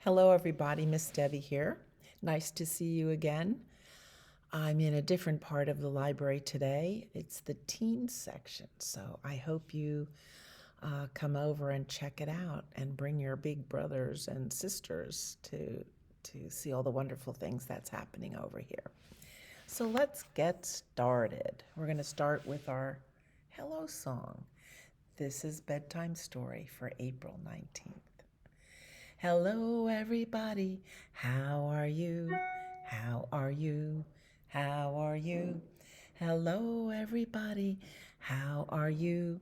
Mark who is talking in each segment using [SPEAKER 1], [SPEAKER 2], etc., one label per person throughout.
[SPEAKER 1] Hello, everybody. Miss Debbie here. Nice to see you again. I'm in a different part of the library today. It's the teen section, so I hope you come over and check it out and bring your big brothers and sisters to see all the wonderful things that's happening over here. So let's get started. We're going to start with our hello song. This is Bedtime Story for April 19th. Hello, everybody. How are you? How are you? How are you? Hello, everybody. How are you?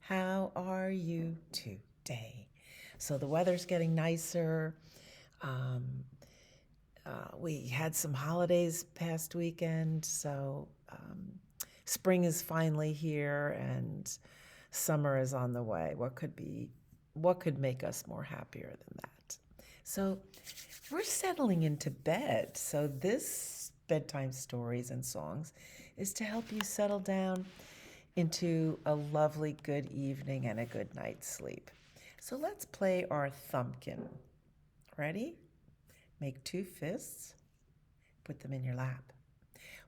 [SPEAKER 1] How are you today? So the weather's getting nicer. Um, we had some holidays past weekend, so spring is finally here and summer is on the way. What could make us more happier than that? So we're settling into bed. So this bedtime stories and songs is to help you settle down into a lovely good evening and a good night's sleep. So let's play our thumpkin. Ready? Make two fists, put them in your lap.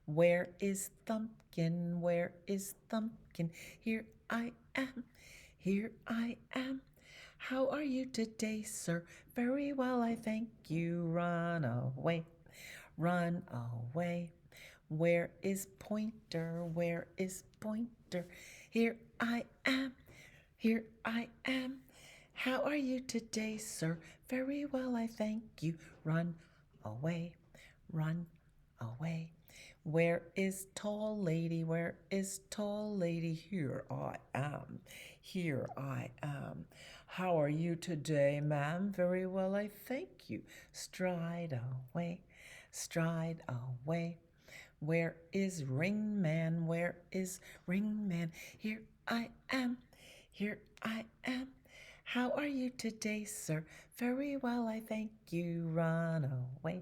[SPEAKER 1] Where is Thumpkin? Where is Thumpkin? Here I am, here I am. How are you today, sir? Very well, I thank you. Run away, run away. Where is Pointer? Where is Pointer? Here I am, here I am. How are you today, sir? Very well, I thank you. Run away, run away. Where is Tall Lady? Where is Tall Lady? Here I am, here I am. How are you today, ma'am? Very well, I thank you. Stride away, stride away. Where is Ring Man? Where is Ring Man? Here I am, here I am. How are you today, sir? Very well, I thank you. Run away,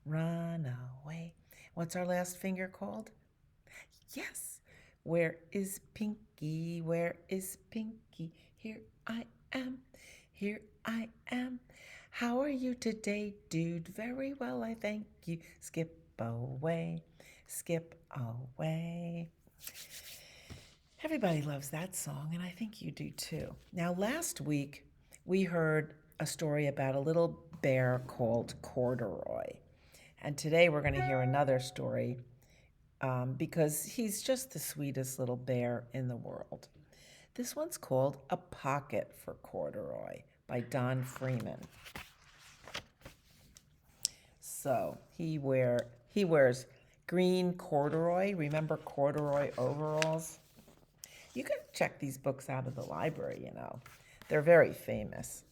[SPEAKER 1] run away. What's our last finger called? Yes. Where is Pinky? Where is Pinky? Here I am, here I am. How are you today, dude? Very well, I thank you. Skip away, skip away. Everybody loves that song, and I think you do too. Now, last week, we heard a story about a little bear called Corduroy. And today we're going to hear another story because he's just the sweetest little bear in the world. This one's called A Pocket for Corduroy by Don Freeman. So he wears green corduroy. Remember corduroy overalls? You can check these books out of the library, you know. They're very famous.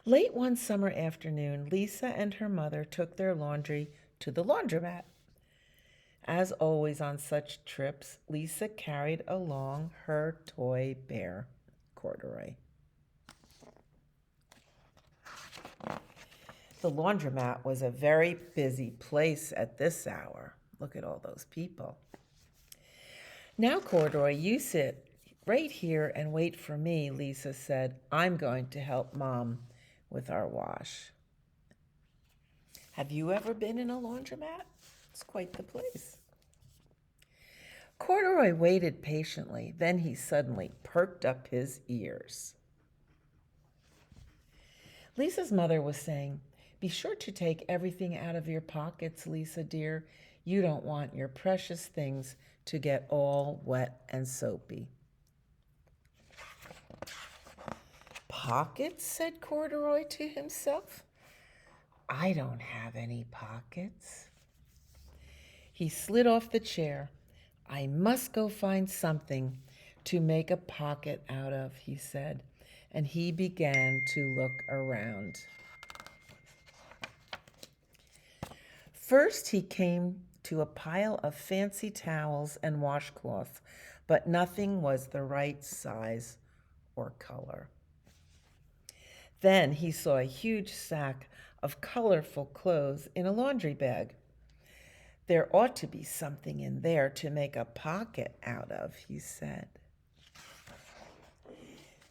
[SPEAKER 1] Late one summer afternoon, Lisa and her mother took their laundry to the laundromat. As always on such trips, Lisa carried along her toy bear, Corduroy. The laundromat was a very busy place at this hour. Look at all those people. Now, Corduroy, you sit right here and wait for me, Lisa said. I'm going to help Mom with our wash. Have you ever been in a laundromat? It's quite the place. Corduroy waited patiently. Then he suddenly perked up his ears. Lisa's mother was saying, "Be sure to take everything out of your pockets, Lisa dear. You don't want your precious things to get all wet and soapy." "Pockets?" said Corduroy to himself. "I don't have any pockets." He slid off the chair. "I must go find something to make a pocket out of," he said, and he began to look around. First, he came to a pile of fancy towels and washcloths, but nothing was the right size or color. Then he saw a huge sack of colorful clothes in a laundry bag. "There ought to be something in there to make a pocket out of," he said.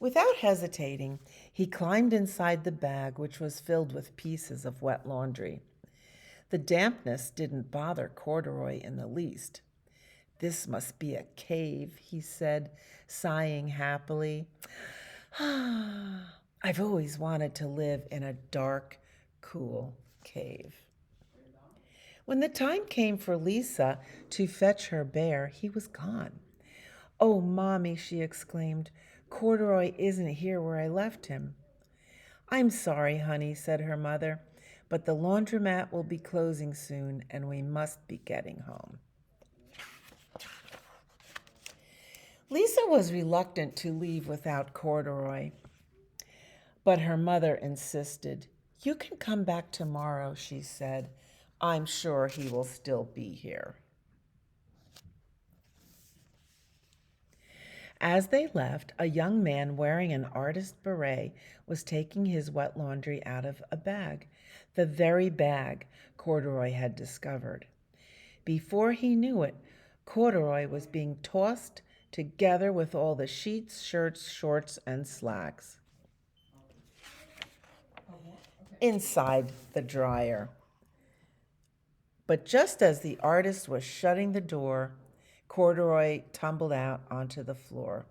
[SPEAKER 1] Without hesitating, he climbed inside the bag, which was filled with pieces of wet laundry. The dampness didn't bother Corduroy in the least. "This must be a cave," he said, sighing happily. "I've always wanted to live in a dark, cool cave." When the time came for Lisa to fetch her bear, he was gone. "Oh, Mommy," she exclaimed, "Corduroy isn't here where I left him." "I'm sorry, honey," said her mother, "but the laundromat will be closing soon and we must be getting home." Lisa was reluctant to leave without Corduroy, but her mother insisted. "You can come back tomorrow," she said. "I'm sure he will still be here." As they left, a young man wearing an artist beret was taking his wet laundry out of a bag, the very bag Corduroy had discovered. Before he knew it, Corduroy was being tossed together with all the sheets, shirts, shorts, and slacks inside the dryer. But just as the artist was shutting the door, Corduroy tumbled out onto the floor.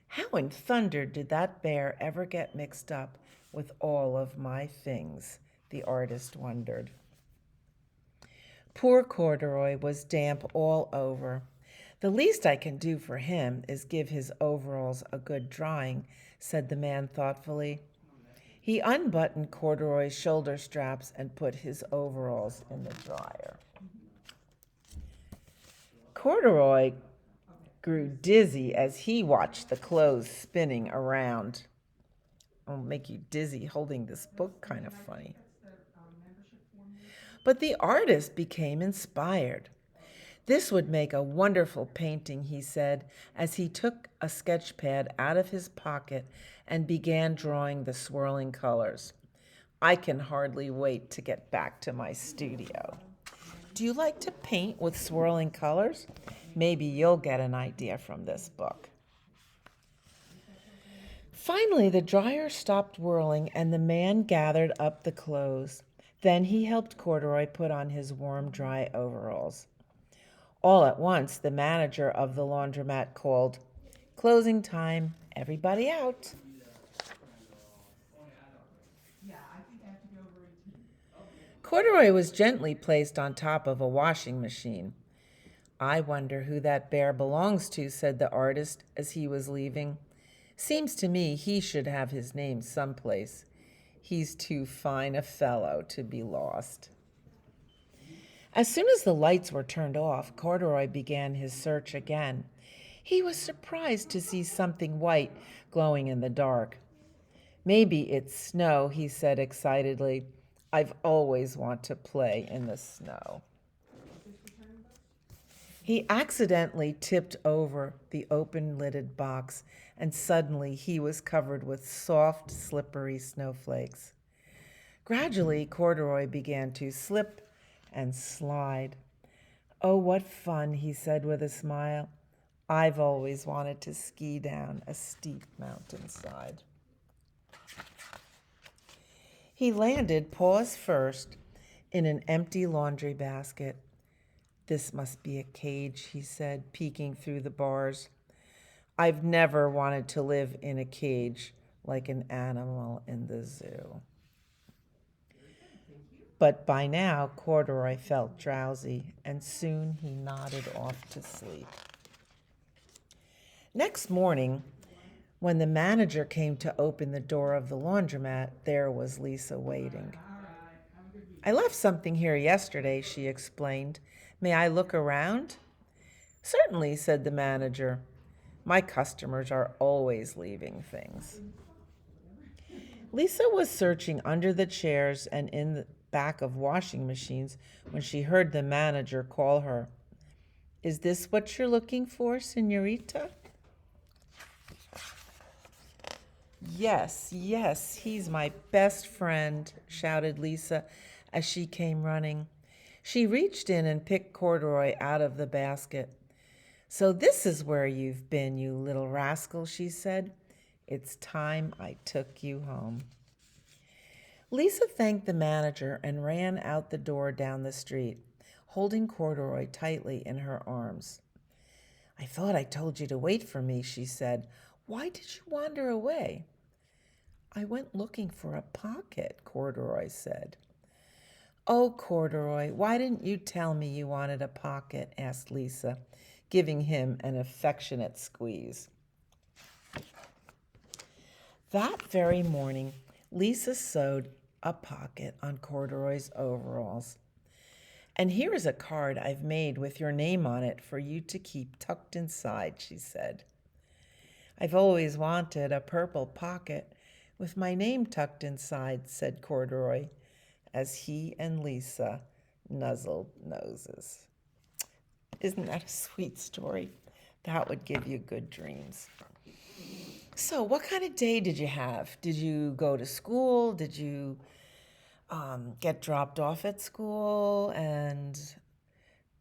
[SPEAKER 1] "How in thunder did that bear ever get mixed up with all of my things?" the artist wondered. Poor Corduroy was damp all over. "The least I can do for him is give his overalls a good drying," said the man thoughtfully. He unbuttoned Corduroy's shoulder straps and put his overalls in the dryer. Corduroy grew dizzy as he watched the clothes spinning around. It'll make you dizzy holding this book, kind of funny. But the artist became inspired. "This would make a wonderful painting," he said, as he took a sketch pad out of his pocket and began drawing the swirling colors. "I can hardly wait to get back to my studio." Do you like to paint with swirling colors? Maybe you'll get an idea from this book. Finally, the dryer stopped whirling and the man gathered up the clothes. Then he helped Corduroy put on his warm, dry overalls. All at once, the manager of the laundromat called, "Closing time, everybody out." Corduroy was gently placed on top of a washing machine. "I wonder who that bear belongs to," said the artist as he was leaving. "Seems to me he should have his name someplace. He's too fine a fellow to be lost." As soon as the lights were turned off, Corduroy began his search again. He was surprised to see something white glowing in the dark. "Maybe it's snow," he said excitedly. "I've always wanted to play in the snow." He accidentally tipped over the open-lidded box, and suddenly he was covered with soft, slippery snowflakes. Gradually, Corduroy began to slip and slide. "Oh, what fun," he said with a smile. "I've always wanted to ski down a steep mountainside." He landed paws first in an empty laundry basket. "This must be a cage," he said, peeking through the bars. "I've never wanted to live in a cage like an animal in the zoo." But by now, Corduroy felt drowsy, and soon he nodded off to sleep. Next morning, when the manager came to open the door of the laundromat, there was Lisa waiting. "I left something here yesterday," she explained. "May I look around?" "Certainly," said the manager. "My customers are always leaving things." Lisa was searching under the chairs and in the back of washing machines when she heard the manager call her. "Is this what you're looking for, señorita?" "Yes, yes, he's my best friend," shouted Lisa as she came running. She reached in and picked Corduroy out of the basket. "So this is where you've been, you little rascal," she said. It's time I took you home. Lisa thanked the manager and ran out the door down the street, holding Corduroy tightly in her arms. I thought I told you to wait for me, she said. Why did you wander away? I went looking for a pocket, Corduroy said. Oh, Corduroy, why didn't you tell me you wanted a pocket? Asked Lisa, giving him an affectionate squeeze. That very morning, Lisa sewed a pocket on Corduroy's overalls. And here is a card I've made with your name on it for you to keep tucked inside, she said. I've always wanted a purple pocket with my name tucked inside, said Corduroy, as he and Lisa nuzzled noses. Isn't that a sweet story? That would give you good dreams. So, what kind of day did you have? Did you go to school? Did you get dropped off at school?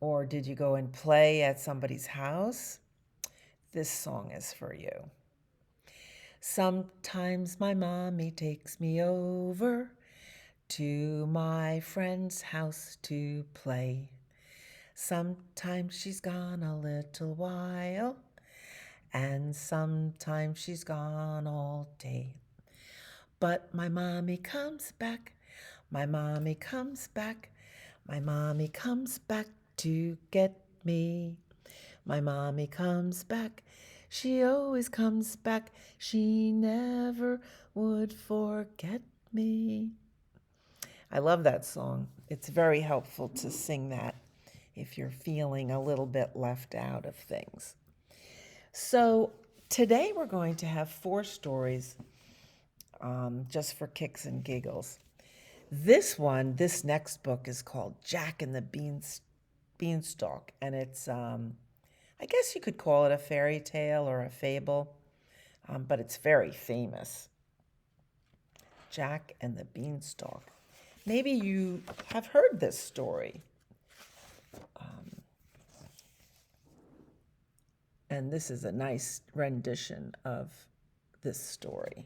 [SPEAKER 1] Or did you go and play at somebody's house? This song is for you. Sometimes my mommy takes me over to my friend's house to play. Sometimes she's gone a little while, and sometimes she's gone all day. But my mommy comes back, my mommy comes back, my mommy comes back to get me. My mommy comes back, she always comes back, she never would forget me. I love that song. It's very helpful to sing that if you're feeling a little bit left out of things. So today we're going to have 4 stories just for kicks and giggles. This next book is called Jack and the Beanstalk, and it's, I guess you could call it a fairy tale or a fable, but it's very famous. Jack and the Beanstalk. Maybe you have heard this story. And this is a nice rendition of this story.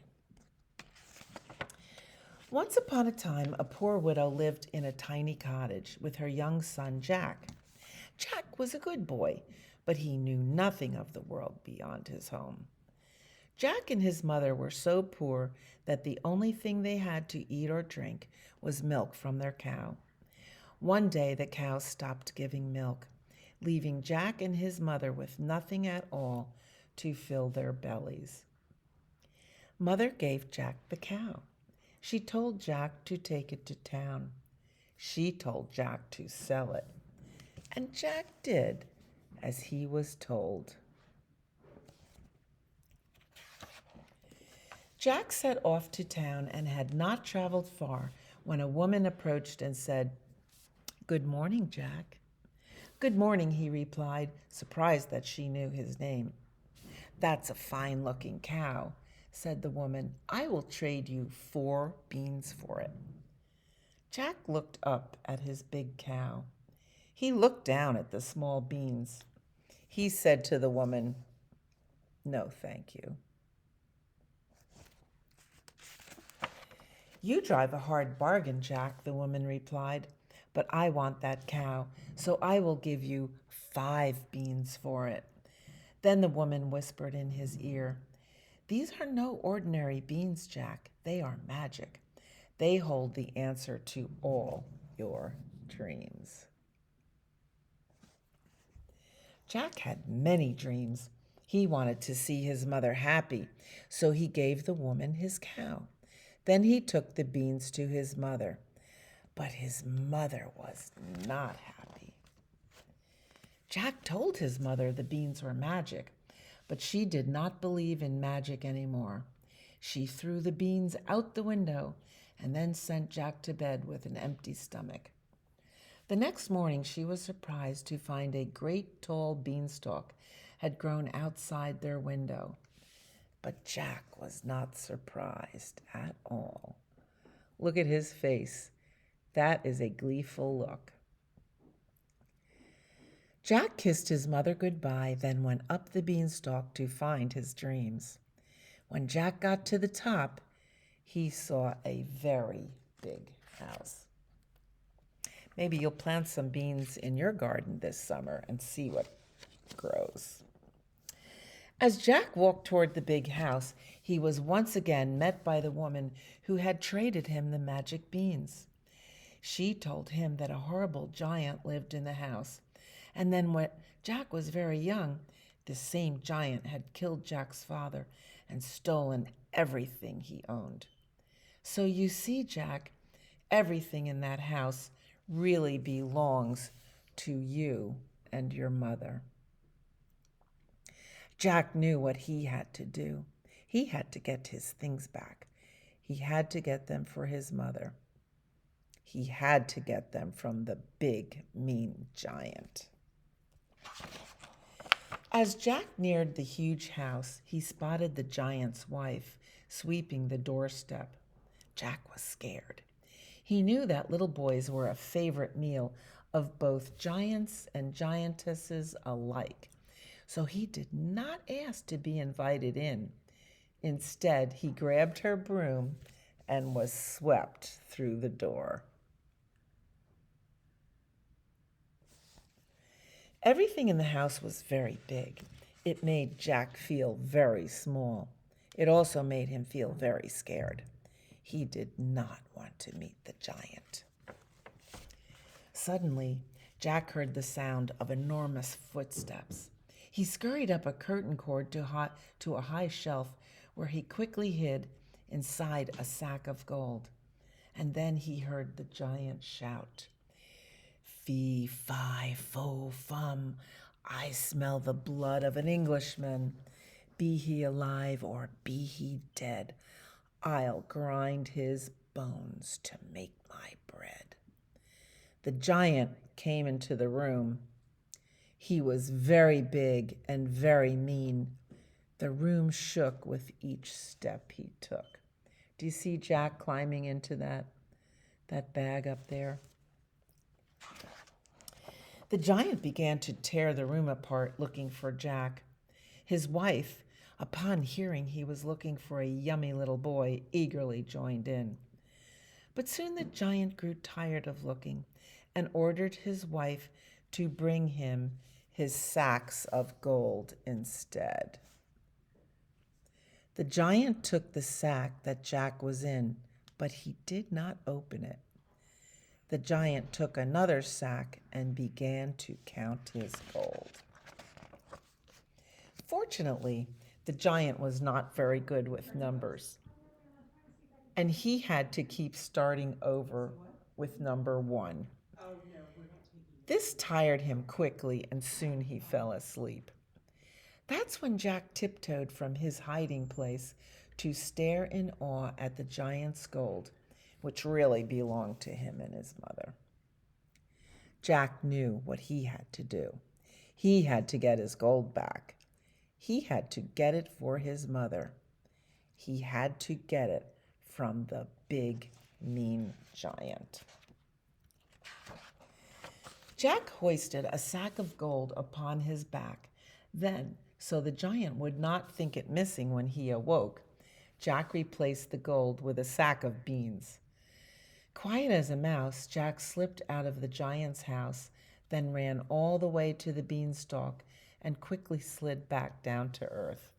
[SPEAKER 1] Once upon a time, a poor widow lived in a tiny cottage with her young son, Jack. Jack was a good boy, but he knew nothing of the world beyond his home. Jack and his mother were so poor that the only thing they had to eat or drink was milk from their cow. One day, the cow stopped giving milk, leaving Jack and his mother with nothing at all to fill their bellies. Mother gave Jack the cow. She told Jack to take it to town. She told Jack to sell it. And Jack did as he was told. Jack set off to town and had not traveled far when a woman approached and said, "Good morning, Jack." "Good morning," he replied, surprised that she knew his name. "That's a fine-looking cow," said the woman. "I will trade you 4 beans for it." Jack looked up at his big cow. He looked down at the small beans. He said to the woman, "No, thank you." "You drive a hard bargain, Jack," the woman replied, "but I want that cow, so I will give you 5 beans for it." Then the woman whispered in his ear, "These are no ordinary beans, Jack. They are magic. They hold the answer to all your dreams." Jack had many dreams. He wanted to see his mother happy, so he gave the woman his cow. Then he took the beans to his mother. But his mother was not happy. Jack told his mother the beans were magic, but she did not believe in magic anymore. She threw the beans out the window and then sent Jack to bed with an empty stomach. The next morning, she was surprised to find a great tall beanstalk had grown outside their window. But Jack was not surprised at all. Look at his face. That is a gleeful look. Jack kissed his mother goodbye, then went up the beanstalk to find his dreams. When Jack got to the top, he saw a very big house. Maybe you'll plant some beans in your garden this summer and see what grows. As Jack walked toward the big house, he was once again met by the woman who had traded him the magic beans. She told him that a horrible giant lived in the house, and then when Jack was very young, this same giant had killed Jack's father and stolen everything he owned. So you see, Jack, everything in that house really belongs to you and your mother. Jack knew what he had to do. He had to get his things back. He had to get them for his mother. He had to get them from the big, mean giant. As Jack neared the huge house, he spotted the giant's wife sweeping the doorstep. Jack was scared. He knew that little boys were a favorite meal of both giants and giantesses alike, so he did not ask to be invited in. Instead, he grabbed her broom and was swept through the door. Everything in the house was very big. It made Jack feel very small. It also made him feel very scared. He did not want to meet the giant. Suddenly, Jack heard the sound of enormous footsteps. He scurried up a curtain cord to a high shelf where he quickly hid inside a sack of gold. And then he heard the giant shout, "Fee, fi, fo, fum, I smell the blood of an Englishman. Be he alive or be he dead, I'll grind his bones to make my bread." The giant came into the room. He was very big and very mean. The room shook with each step he took. Do you see Jack climbing into that bag up there? The giant began to tear the room apart looking for Jack. His wife, upon hearing he was looking for a yummy little boy, eagerly joined in. But soon the giant grew tired of looking and ordered his wife to bring him his sacks of gold instead. The giant took the sack that Jack was in, but he did not open it. The giant took another sack and began to count his gold. Fortunately, the giant was not very good with numbers, and he had to keep starting over with number 1. This tired him quickly, and soon he fell asleep. That's when Jack tiptoed from his hiding place to stare in awe at the giant's gold, which really belonged to him and his mother. Jack knew what he had to do. He had to get his gold back. He had to get it for his mother. He had to get it from the big, mean giant. Jack hoisted a sack of gold upon his back. Then, so the giant would not think it missing when he awoke, Jack replaced the gold with a sack of beans. Quiet as a mouse, Jack slipped out of the giant's house, then ran all the way to the beanstalk and quickly slid back down to earth.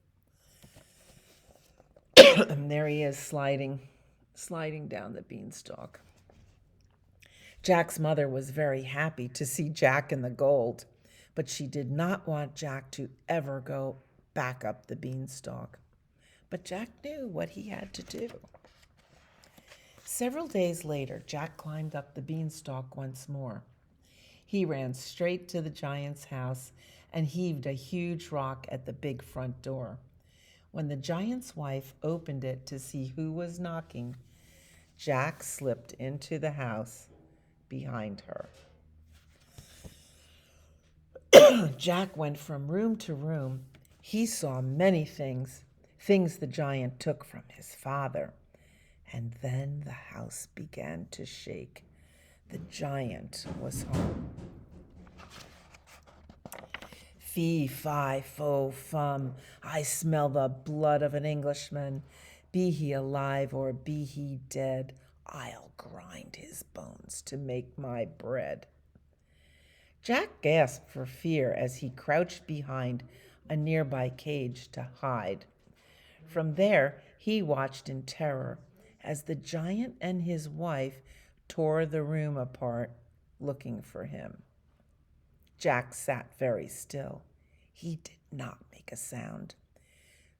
[SPEAKER 1] And there he is sliding down the beanstalk. Jack's mother was very happy to see Jack and the gold, but she did not want Jack to ever go back up the beanstalk. But Jack knew what he had to do. Several days later, Jack climbed up the beanstalk once more. He ran straight to the giant's house and heaved a huge rock at the big front door. When the giant's wife opened it to see who was knocking, Jack slipped into the house behind her. Jack went from room to room. He saw many things the giant took from his father. And then the house began to shake. The giant was home. Fee, fi, fo, fum, I smell the blood of an Englishman. Be he alive or be he dead, I'll grind his bones to make my bread. Jack gasped for fear as he crouched behind a nearby cage to hide. From there, he watched in terror as the giant and his wife tore the room apart looking for him. Jack sat very still. He did not make a sound.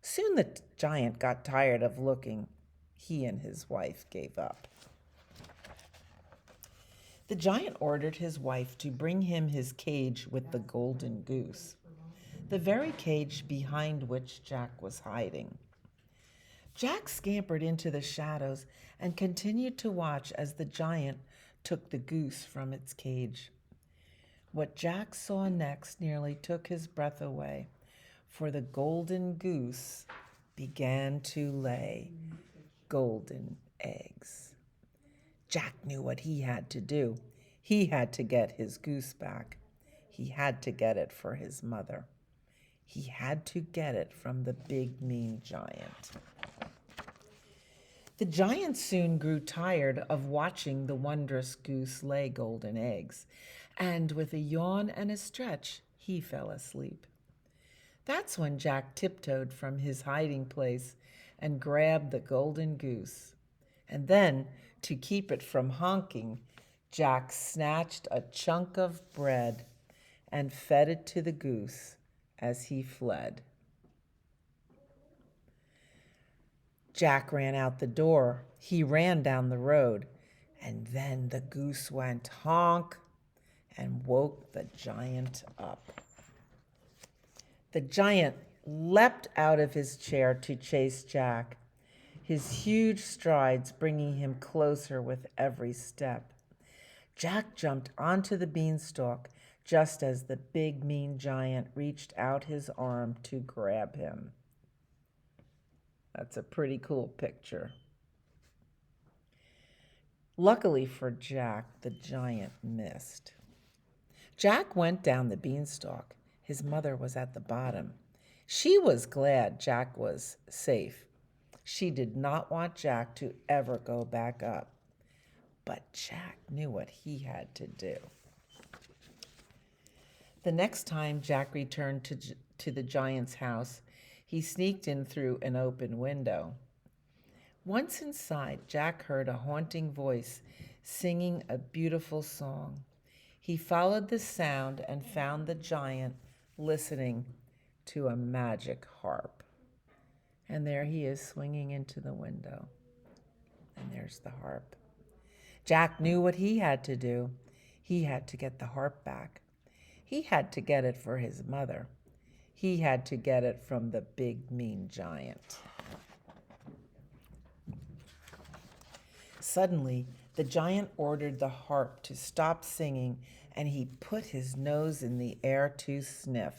[SPEAKER 1] Soon the giant got tired of looking. He and his wife gave up. The giant ordered his wife to bring him his cage with the golden goose, the very cage behind which Jack was hiding. Jack scampered into the shadows and continued to watch as the giant took the goose from its cage. What Jack saw next nearly took his breath away, for the golden goose began to lay golden eggs. Jack knew what he had to do. He had to get his goose back. He had to get it for his mother. He had to get it from the big, mean giant. The giant soon grew tired of watching the wondrous goose lay golden eggs, and with a yawn and a stretch, he fell asleep. That's when Jack tiptoed from his hiding place and grabbed the golden goose. And then, to keep it from honking, Jack snatched a chunk of bread and fed it to the goose as he fled. Jack ran out the door. He ran down the road. And then the goose went honk and woke the giant up. The giant leapt out of his chair to chase Jack, his huge strides bringing him closer with every step. Jack jumped onto the beanstalk just as the big, mean giant reached out his arm to grab him. That's a pretty cool picture. Luckily for Jack, the giant missed. Jack went down the beanstalk. His mother was at the bottom. She was glad Jack was safe. She did not want Jack to ever go back up. But Jack knew what he had to do. The next time Jack returned to the giant's house, he sneaked in through an open window. Once inside, Jack heard a haunting voice singing a beautiful song. He followed the sound and found the giant listening to a magic harp. And there he is swinging into the window. And there's the harp. Jack knew what he had to do. He had to get the harp back. He had to get it for his mother. He had to get it from the big, mean giant. Suddenly, the giant ordered the harp to stop singing, and he put his nose in the air to sniff.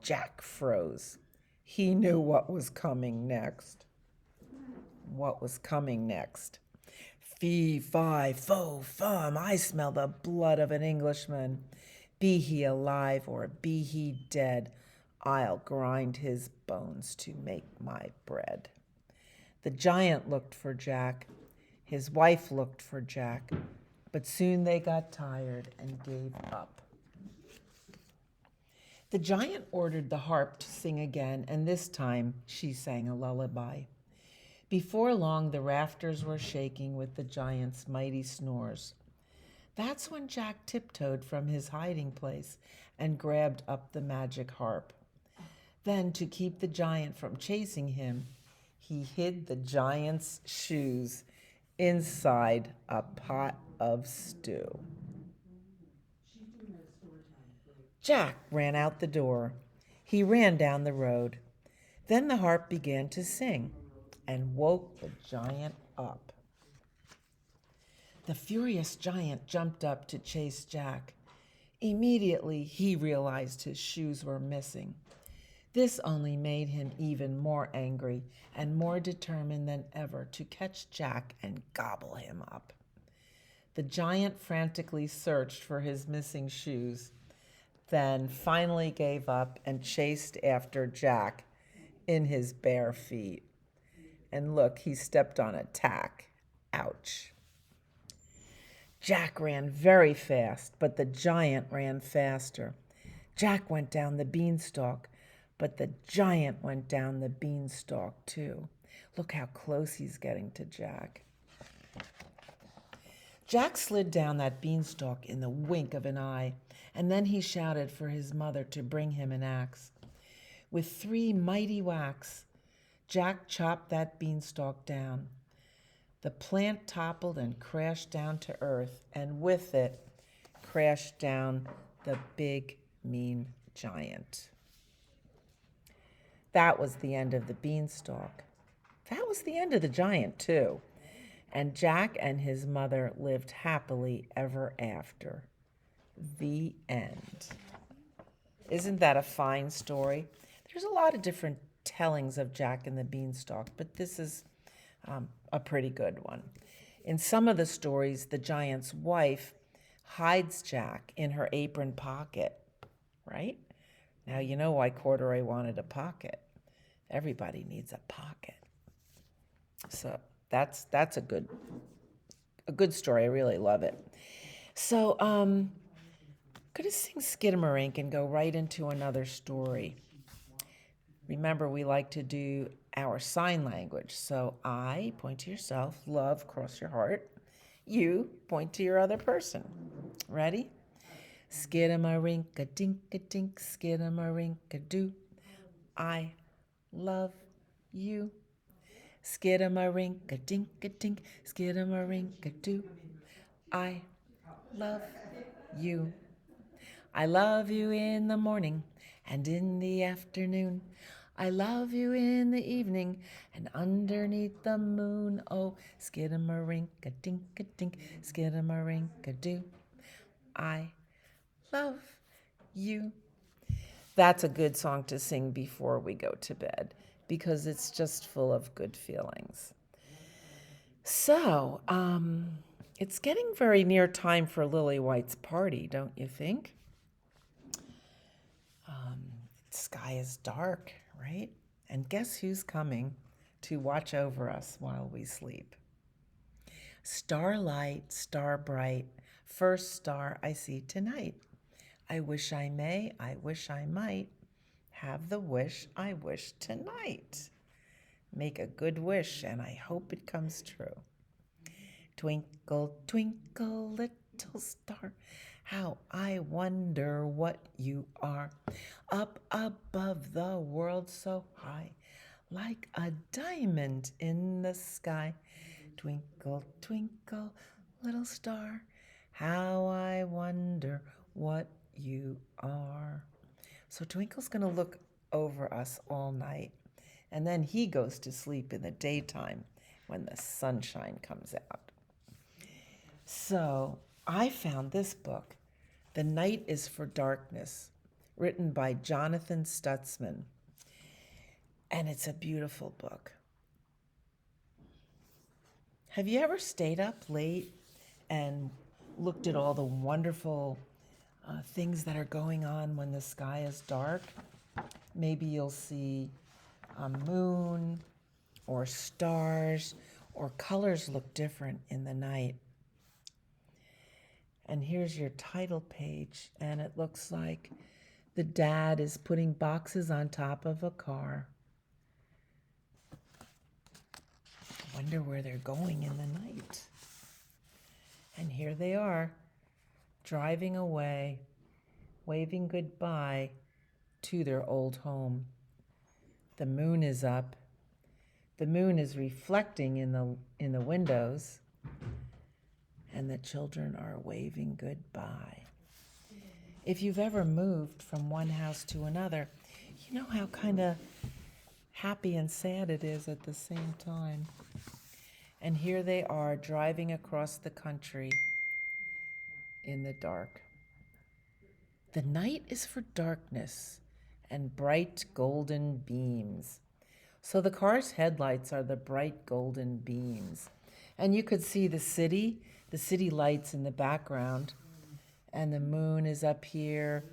[SPEAKER 1] Jack froze. He knew what was coming next. What was coming next? Fee, fi, fo, fum, I smell the blood of an Englishman. Be he alive or be he dead, I'll grind his bones to make my bread. The giant looked for Jack. His wife looked for Jack, but soon they got tired and gave up. The giant ordered the harp to sing again, and this time she sang a lullaby. Before long, the rafters were shaking with the giant's mighty snores. That's when Jack tiptoed from his hiding place and grabbed up the magic harp. Then, to keep the giant from chasing him, he hid the giant's shoes inside a pot of stew. Jack ran out the door. He ran down the road. Then the harp began to sing and woke the giant up. The furious giant jumped up to chase Jack. Immediately, he realized his shoes were missing. This only made him even more angry and more determined than ever to catch Jack and gobble him up. The giant frantically searched for his missing shoes. then finally gave up and chased after Jack in his bare feet. And look, he stepped on a tack. Ouch. Jack ran very fast, but the giant ran faster. Jack went down the beanstalk, but the giant went down the beanstalk too. Look how close he's getting to Jack. Jack slid down that beanstalk in the wink of an eye, and then he shouted for his mother to bring him an axe. With 3 mighty whacks, Jack chopped that beanstalk down. The plant toppled and crashed down to earth, and with it crashed down the big, mean giant. That was the end of the beanstalk. That was the end of the giant, too. And Jack and his mother lived happily ever after. The end. Isn't that a fine story? There's a lot of different tellings of Jack and the Beanstalk, but this is a pretty good one. In some of the stories, the giant's wife hides Jack in her apron pocket, right? Now you know why Corduroy wanted a pocket. Everybody needs a pocket. So that's a good story. I really love it. So I'm going to sing Skidamarink and go right into another story. Remember, we like to do our sign language. So I, point to yourself, love, cross your heart. You, point to your other person. Ready? Skidamarink-a-dink-a-dink, skidamarink-a-doo. I love you. Skidamarink-a-dink-a-dink, skidamarink-a-doo. I love you. I love you in the morning and in the afternoon. I love you in the evening and underneath the moon. Oh, skidamarink-a-dink-a-dink, skidamarink-a-doo. I love you. That's a good song to sing before we go to bed because it's just full of good feelings. So, it's getting very near time for Lily White's party, don't you think? The sky is dark, right? And guess who's coming to watch over us while we sleep? Starlight, star bright, first star I see tonight. I wish I may, I wish I might have the wish I wish tonight. Make a good wish and I hope it comes true. Twinkle, twinkle, little star, how I wonder what you are. Up above the world so high, like a diamond in the sky. Twinkle, twinkle, little star, how I wonder what you are. So Twinkle's going to look over us all night, and then he goes to sleep in the daytime when the sunshine comes out. So I found this book, The Night is for Darkness, written by Jonathan Stutzman, and it's a beautiful book. Have you ever stayed up late and looked at all the wonderful things that are going on when the sky is dark? Maybe you'll see a moon or stars, or colors look different in the night. And here's your title page, and it looks like the dad is putting boxes on top of a car. I wonder where they're going in the night. And here they are, driving away, waving goodbye to their old home. The moon is up. The moon is reflecting in the windows, and the children are waving goodbye. If you've ever moved from one house to another, you know how kind of happy and sad it is at the same time. And here they are driving across the country in the dark. The night is for darkness and bright golden beams. So the car's headlights are the bright golden beams. And you could see the city lights in the background. And the moon is up here,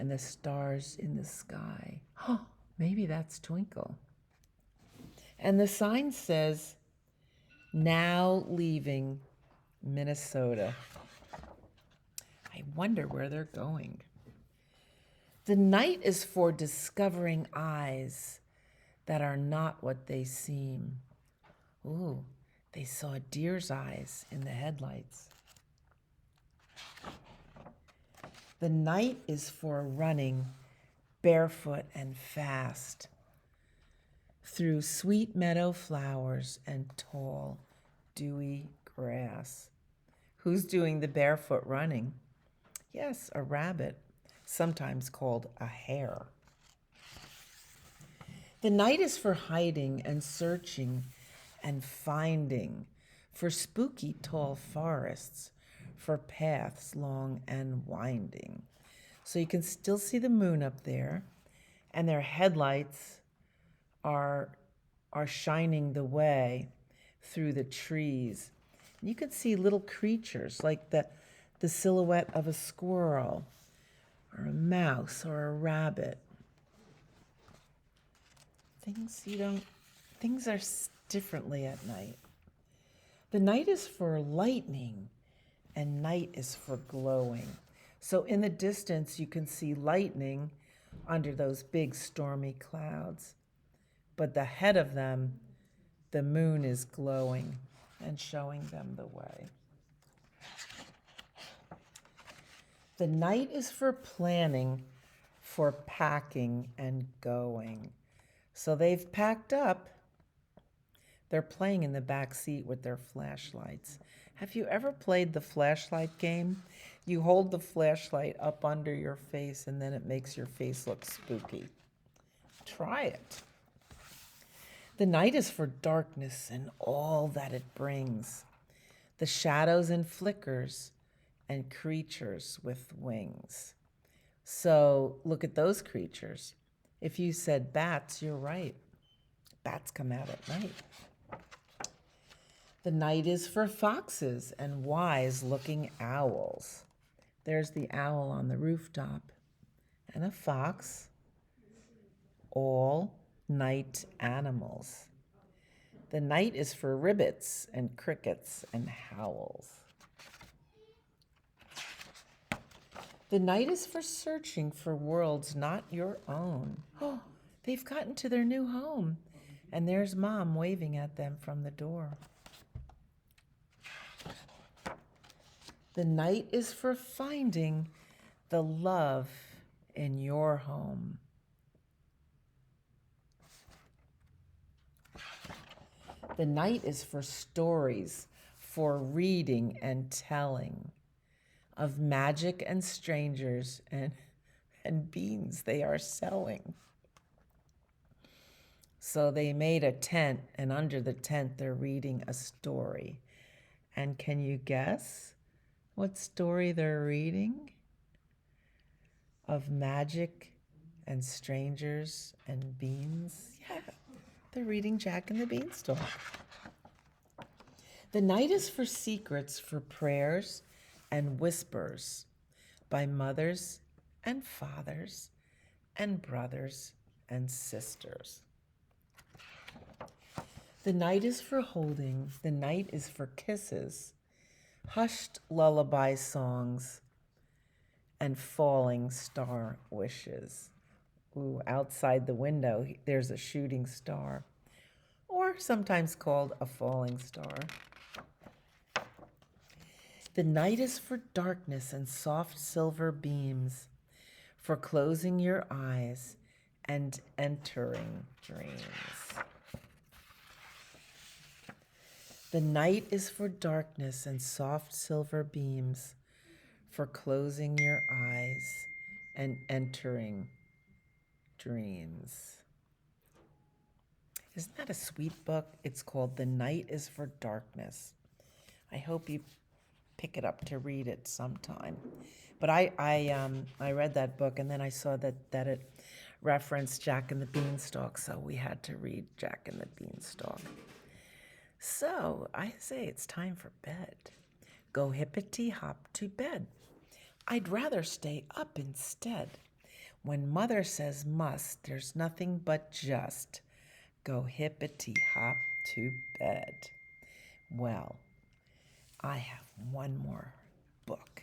[SPEAKER 1] and the stars in the sky. Oh, maybe that's Twinkle. And the sign says, now leaving Minnesota. I wonder where they're going. The night is for discovering eyes that are not what they seem. Ooh, they saw a deer's eyes in the headlights. The night is for running barefoot and fast through sweet meadow flowers and tall, dewy grass. Who's doing the barefoot running? Yes, a rabbit, sometimes called a hare. The night is for hiding and searching and finding, for spooky tall forests, for paths long and winding. So you can still see the moon up there, and their headlights are shining the way through the trees. You can see little creatures like the silhouette of a squirrel or a mouse or a rabbit. Things are differently at night. The night is for lightning and night is for glowing. So in the distance, you can see lightning under those big stormy clouds. But the head of them, the moon is glowing and showing them the way. The night is for planning, for packing and going. So they've packed up. They're playing in the back seat with their flashlights. Have you ever played the flashlight game? You hold the flashlight up under your face and then it makes your face look spooky. Try it. The night is for darkness and all that it brings. The shadows and flickers and creatures with wings. So look at those creatures. If you said bats, you're right. Bats come out at night. The night is for foxes and wise-looking owls. There's the owl on the rooftop and a fox, all night animals. The night is for ribbits and crickets and howls. The night is for searching for worlds not your own. Oh, they've gotten to their new home, and there's Mom waving at them from the door. The night is for finding the love in your home. The night is for stories, for reading and telling of magic and strangers and beans they are selling. So they made a tent, and under the tent they're reading a story. And can you guess what story they're reading? Of magic and strangers and beans? Yeah, they're reading Jack and the Beanstalk. The night is for secrets, for prayers and whispers by mothers and fathers and brothers and sisters. The night is for holding, the night is for kisses, hushed lullaby songs, and falling star wishes. Ooh, outside the window, there's a shooting star, or sometimes called a falling star. The night is for darkness and soft silver beams, for closing your eyes and entering dreams. The night is for darkness and soft silver beams, for closing your eyes and entering dreams. Isn't that a sweet book? It's called The Night is for Darkness. I hope you pick it up to read it sometime. But I read that book, and then I saw that it referenced Jack and the Beanstalk, so we had to read Jack and the Beanstalk. So I say it's time for bed. Go hippity hop to bed. I'd rather stay up instead. When mother says must, there's nothing but just go hippity hop to bed. Well, I have one more book.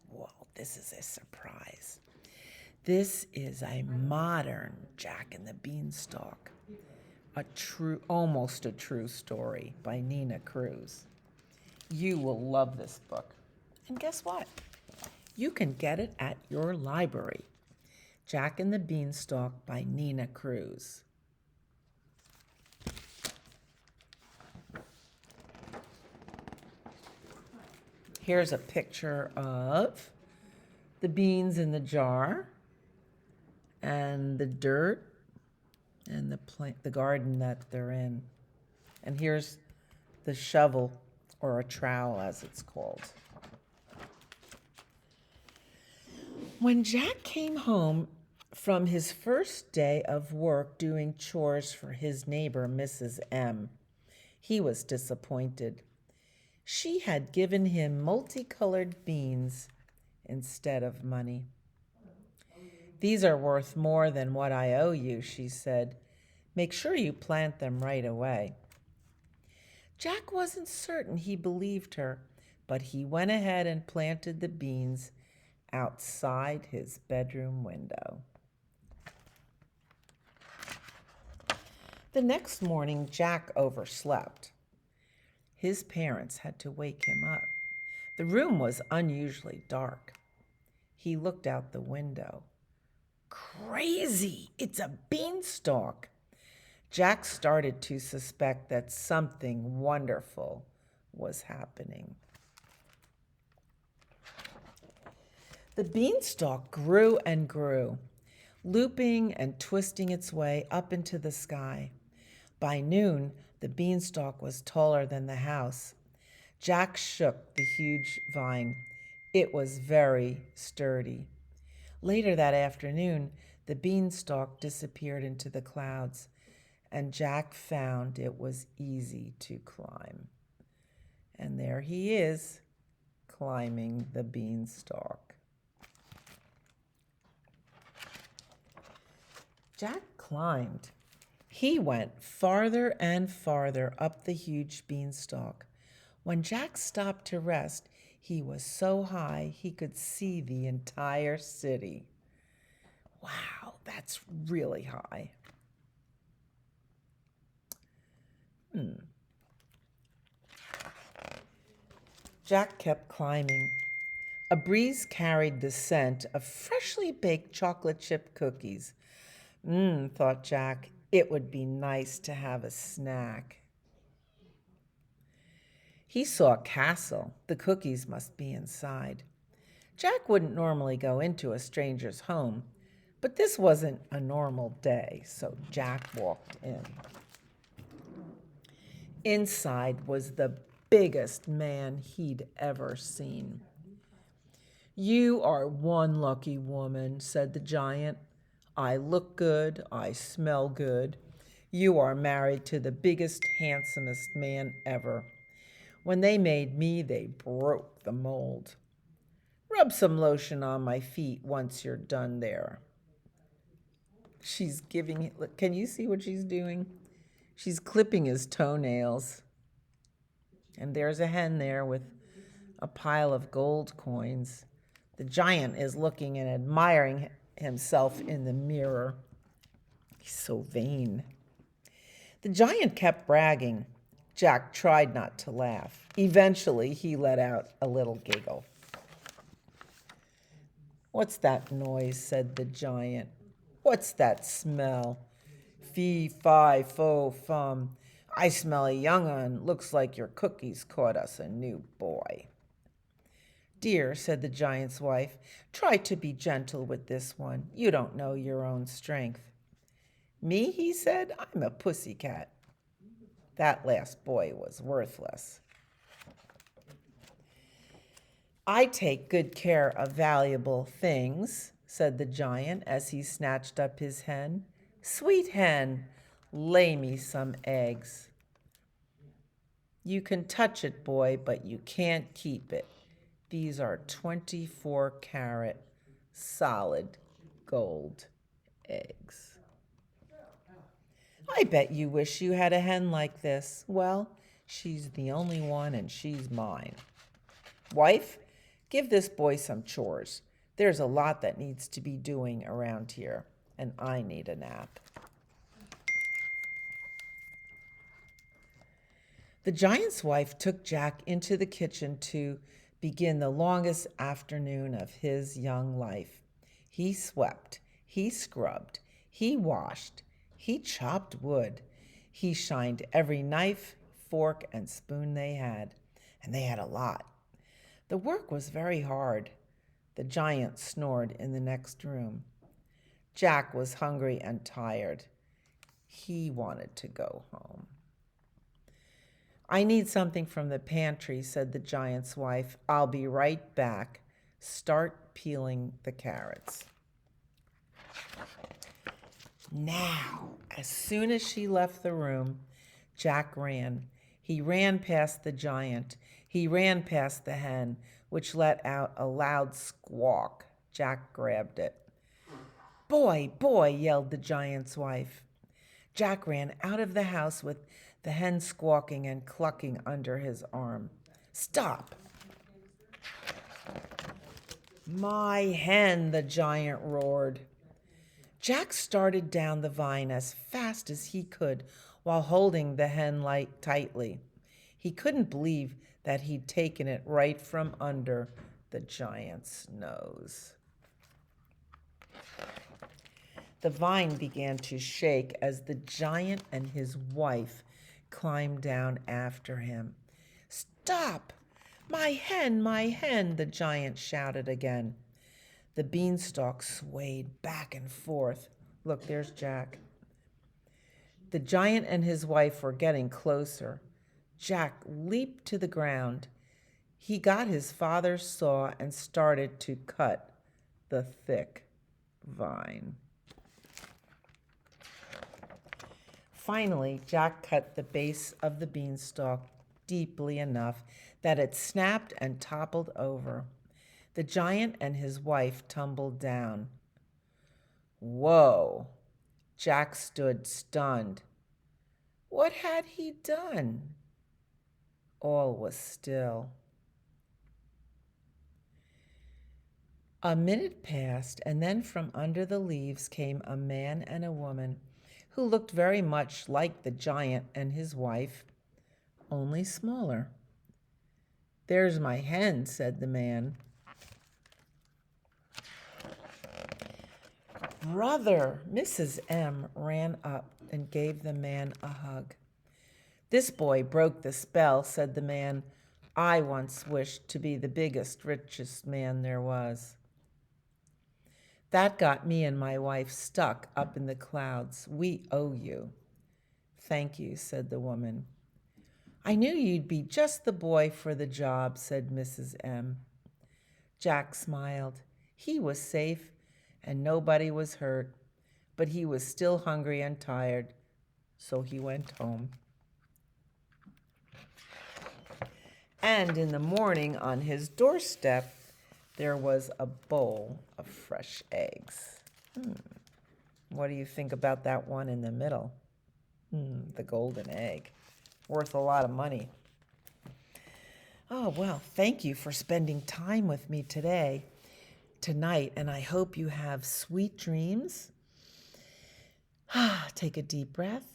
[SPEAKER 1] Whoa, this is a surprise. This is a modern Jack and the Beanstalk, almost a true story by Nina Cruz. You will love this book. And guess what? You can get it at your library. Jack and the Beanstalk by Nina Cruz. Here's a picture of the beans in the jar and the dirt and the garden that they're in. And here's the shovel, or a trowel as it's called. When Jack came home from his first day of work doing chores for his neighbor, Mrs. M, he was disappointed. She had given him multicolored beans instead of money. "These are worth more than what I owe you," she said. "Make sure you plant them right away." Jack wasn't certain he believed her, but he went ahead and planted the beans outside his bedroom window. The next morning, Jack overslept. His parents had to wake him up. The room was unusually dark. He looked out the window. Crazy! It's a beanstalk! Jack started to suspect that something wonderful was happening. The beanstalk grew and grew, looping and twisting its way up into the sky. By noon, the beanstalk was taller than the house. Jack shook the huge vine. It was very sturdy. Later that afternoon, the beanstalk disappeared into the clouds, and Jack found it was easy to climb. And there he is, climbing the beanstalk. Jack climbed. He went farther and farther up the huge beanstalk. When Jack stopped to rest, he was so high he could see the entire city. Wow, that's really high. Jack kept climbing. A breeze carried the scent of freshly baked chocolate chip cookies. Thought Jack, it would be nice to have a snack. He saw a castle. The cookies must be inside. Jack wouldn't normally go into a stranger's home, but this wasn't a normal day, so Jack walked in. Inside was the biggest man he'd ever seen. "You are one lucky woman," said the giant. "I look good, I smell good. You are married to the biggest, handsomest man ever. When they made me, they broke the mold. Rub some lotion on my feet once you're done there." She's giving, can you see what she's doing? She's clipping his toenails. And there's a hen there with a pile of gold coins. The giant is looking and admiring himself in the mirror. He's so vain. The giant kept bragging. Jack tried not to laugh. Eventually, he let out a little giggle. "What's that noise?" said the giant. "What's that smell?" "Fee, fi, fo, fum. I smell a young un. Looks like your cookies caught us a new boy." "Dear," said the giant's wife, "try to be gentle with this one. You don't know your own strength." "Me?" he said. "I'm a pussycat." That last boy was worthless. "I take good care of valuable things," said the giant as he snatched up his hen. "Sweet hen, lay me some eggs." "You can touch it, boy, but you can't keep it. These are 24 karat, solid gold eggs. I bet you wish you had a hen like this. Well, she's the only one and she's mine. Wife, give this boy some chores. There's a lot that needs to be doing around here, and I need a nap. The giant's wife took Jack into the kitchen to begin the longest afternoon of his young life. He swept, he scrubbed, he washed, he chopped wood. He shined every knife, fork, and spoon they had, and they had a lot. The work was very hard. The giant snored in the next room. Jack was hungry and tired. He wanted to go home. I need something from the pantry, said the giant's wife. I'll be right back. Start peeling the carrots. Now, as soon as she left the room, Jack ran. He ran past the giant. He ran past the hen, which let out a loud squawk. Jack grabbed it. Boy, boy, yelled the giant's wife. Jack ran out of the house with the hen squawking and clucking under his arm. Stop! My hen, the giant roared. Jack started down the vine as fast as he could while holding the hen light tightly. He couldn't believe that he'd taken it right from under the giant's nose. The vine began to shake as the giant and his wife climbed down after him. Stop! My hen, the giant shouted again. The beanstalk swayed back and forth. Look, there's Jack. The giant and his wife were getting closer. Jack leaped to the ground. He got his father's saw and started to cut the thick vine. Finally, Jack cut the base of the beanstalk deeply enough that it snapped and toppled over. The giant and his wife tumbled down. Whoa! Jack stood stunned. What had he done? All was still. A minute passed, and then from under the leaves came a man and a woman who looked very much like the giant and his wife, only smaller. There's my hen, said the man. Brother, Mrs. M ran up and gave the man a hug. This boy broke the spell, said the man. I once wished to be the biggest, richest man there was. That got me and my wife stuck up in the clouds. We owe you. Thank you, said the woman. I knew you'd be just the boy for the job, said Mrs. M. Jack smiled. He was safe and nobody was hurt, but he was still hungry and tired, so he went home. And in the morning on his doorstep, there was a bowl of fresh eggs. What do you think about that one in the middle? The golden egg. Worth a lot of money. Oh, well, thank you for spending time with me tonight, and I hope you have sweet dreams. Take a deep breath,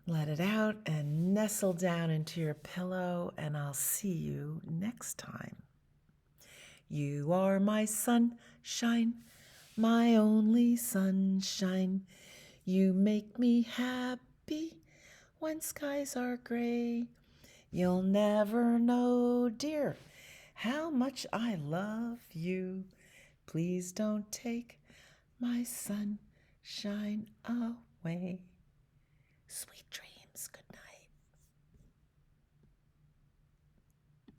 [SPEAKER 1] let it out, and nestle down into your pillow, and I'll see you next time. You are my sunshine, my only sunshine. You make me happy when skies are gray. You'll never know, dear, how much I love you. Please don't take my sunshine away. Sweet dreams. Good night.